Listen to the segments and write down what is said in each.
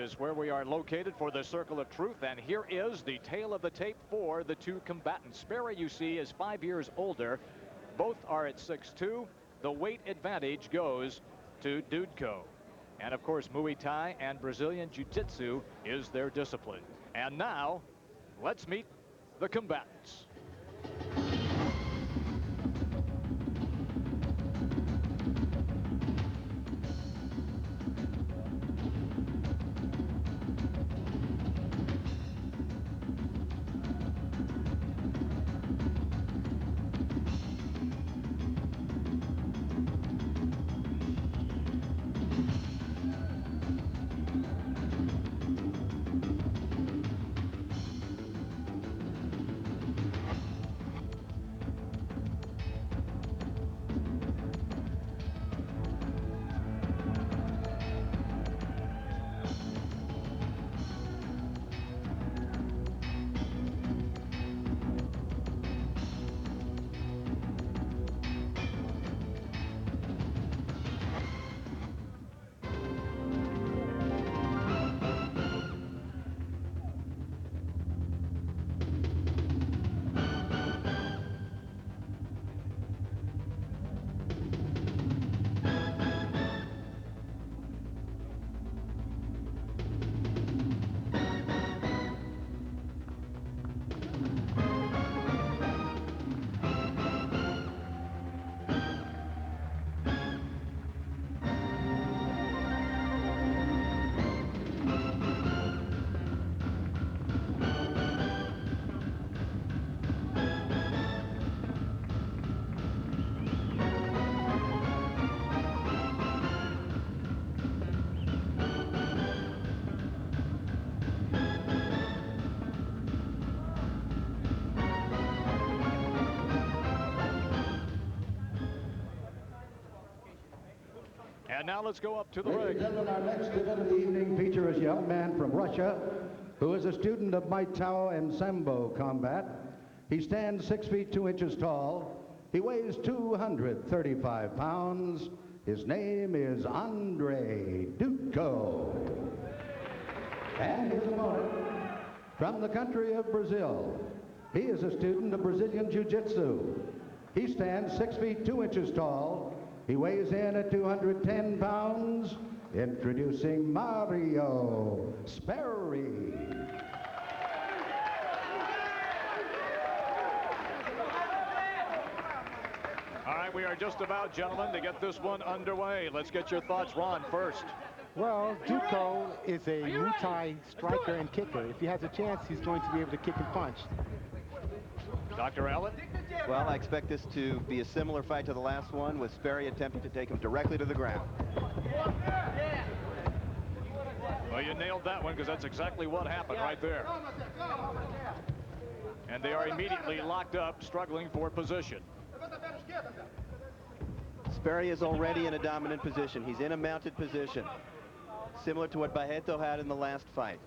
is where we are located for the Circle of Truth, and here is the tale of the tape for the two combatants. Sperry, you see, is 5 years older. Both are at 6'2". The weight advantage goes to Dudko. And of course, Muay Thai and Brazilian Jiu-Jitsu is their discipline. And now, let's meet the combatants. And now let's go up to the ring. Ladies and gentlemen, our next event of the evening features a young man from Russia who is a student of Muay Thai and Sambo combat. He stands 6 feet 2 inches tall. He weighs 235 pounds. His name is Andrey Dudko. And his opponent from the country of Brazil. He is a student of Brazilian Jiu-Jitsu. He stands 6 feet 2 inches tall. He weighs in at 210 pounds. Introducing Mario Sperry. All right, we are just about, gentlemen, to get this one underway. Let's get your thoughts, Ron, first. Well, Dudko is a Muay Thai striker and kicker. If he has a chance, he's going to be able to kick and punch. Dr. Allen? Well, I expect this to be a similar fight to the last one, with Sperry attempting to take him directly to the ground. Well, you nailed that one, because that's exactly what happened right there. And they are immediately locked up, struggling for position. Sperry is already in a dominant position. He's in a mounted position, similar to what Barreto had in the last fight.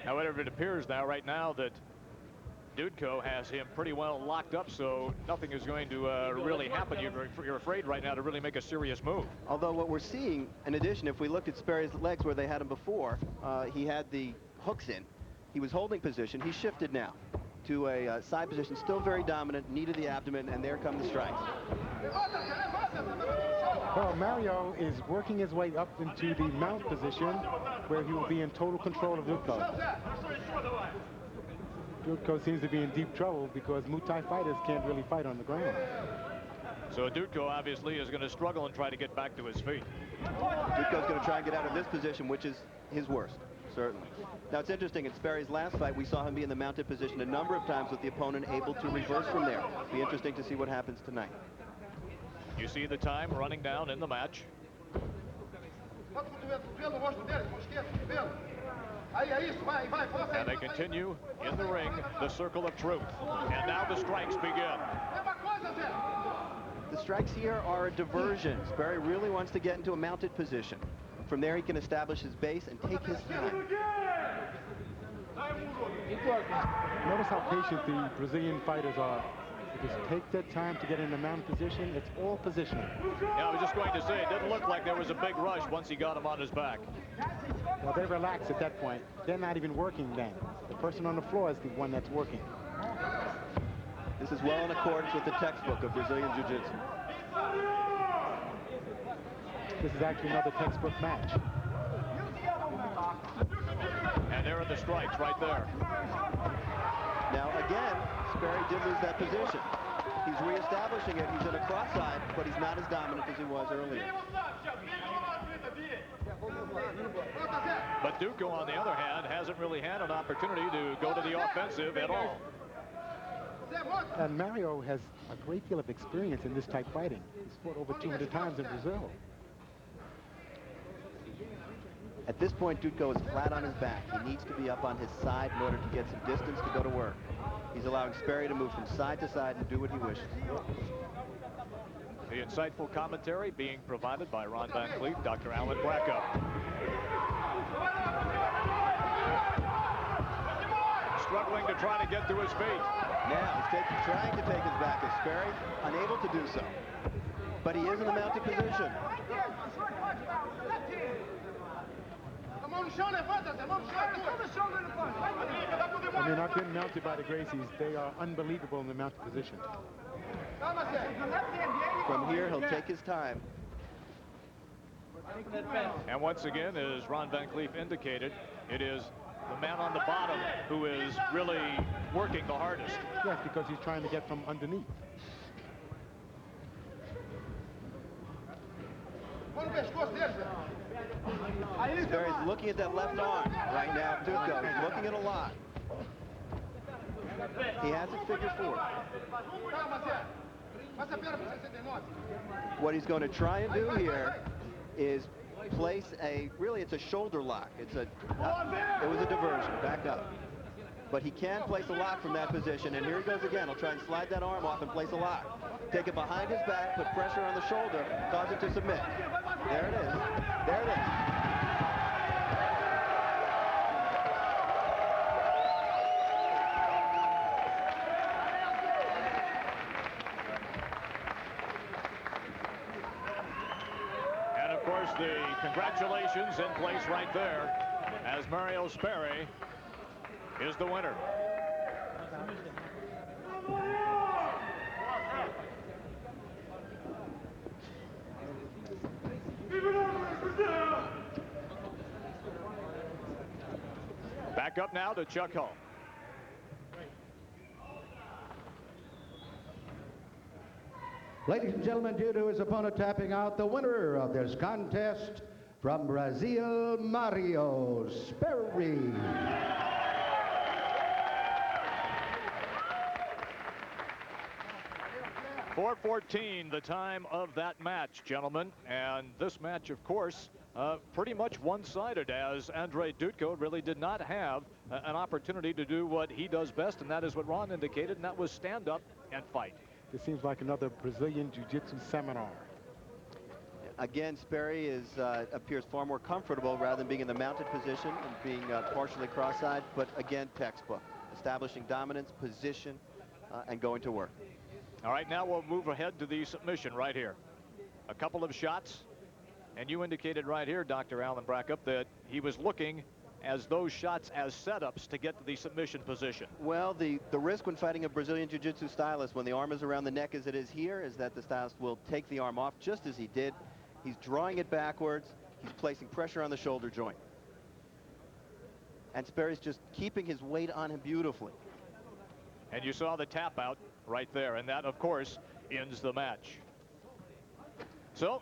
However, it appears now, right now, that Dudko has him pretty well locked up, so nothing is going to really happen. You're afraid right now to really make a serious move. Although what we're seeing, in addition, if we looked at Sperry's legs where they had him before, he had the hooks in. He was holding position. He shifted now to a side position, still very dominant, knee to the abdomen, and there come the strikes. Well, Mario is working his way up into the mount position where he will be in total control of Dudko. Dudko seems to be in deep trouble because Muay Thai fighters can't really fight on the ground. So Dudko obviously is going to struggle and try to get back to his feet. Dudko's going to try and get out of this position, which is his worst, certainly. Now, it's interesting, in Sperry's last fight, we saw him be in the mounted position a number of times with the opponent able to reverse from there. It'll be interesting to see what happens tonight. You see the time running down in the match. And they continue in the ring, the Circle of Truth. And now the strikes begin. The strikes here are a diversion. Sperry really wants to get into a mounted position. From there, he can establish his base and take his time. Notice how patient the Brazilian fighters are. If Just take their time to get in the mounted position. It's all positioning. Yeah, I was just going to say, it didn't look like there was a big rush once he got him on his back. Well, they relax at that point. They're not even working then. The person on the floor is the one that's working. This is well in accordance with the textbook of Brazilian Jiu-Jitsu. This is actually another textbook match. And there are the strikes right there. Now again, Sperry did lose that position. He's reestablishing it. He's in a cross-side, but he's not as dominant as he was earlier. But Dudko, on the other hand, hasn't really had an opportunity to go to the offensive at all. And Mario has a great deal of experience in this type fighting. He's fought over 200 times in Brazil. At this point, Dudko is flat on his back. He needs to be up on his side in order to get some distance to go to work. He's allowing Sperry to move from side to side and do what he wishes. The insightful commentary being provided by Ron Van Cleef, Dr. Alan Bracco. Struggling to try to get to his feet. Now he's trying to take his back as Sperry, unable to do so. But he is in the mounted position. And they're not getting mounted by the Gracies. They are unbelievable in the mounted position. From here, he'll take his time. And once again, as Ron Van Cleef indicated, it is the man on the bottom who is really working the hardest. Yes, because he's trying to get from underneath. Sperry's looking at that left arm right now. Dudko, he's looking at a lot. He has it figured forward. What he's going to try and do here is place it's a shoulder lock. It was a diversion, back up. But he can place a lock from that position, and here he goes again. He'll try and slide that arm off and place a lock. Take it behind his back, put pressure on the shoulder, cause it to submit. There it is. There it is. And of course, the congratulations in place right there as Mario Sperry is the winner. Back up now to Chuck Hull. Ladies and gentlemen, due to his opponent tapping out, the winner of this contest from Brazil, Mario Sperry. 4:14, the time of that match, gentlemen. And this match, of course, pretty much one-sided, as Andrey Dudko really did not have an opportunity to do what he does best, and that is what Ron indicated, and that was stand up and fight. This seems like another Brazilian Jiu-Jitsu seminar. Again, Sperry appears far more comfortable rather than being in the mounted position and being partially cross-eyed, but again, textbook. Establishing dominance, position, and going to work. All right, now we'll move ahead to the submission right here. A couple of shots, and you indicated right here, Dr. Alan Brackup, that he was looking as those shots as setups to get to the submission position. Well, the risk when fighting a Brazilian Jiu-Jitsu stylist, when the arm is around the neck as it is here, is that the stylist will take the arm off just as he did. He's drawing it backwards. He's placing pressure on the shoulder joint. And Sperry's just keeping his weight on him beautifully. And you saw the tap out right there, and that, of course, ends the match. So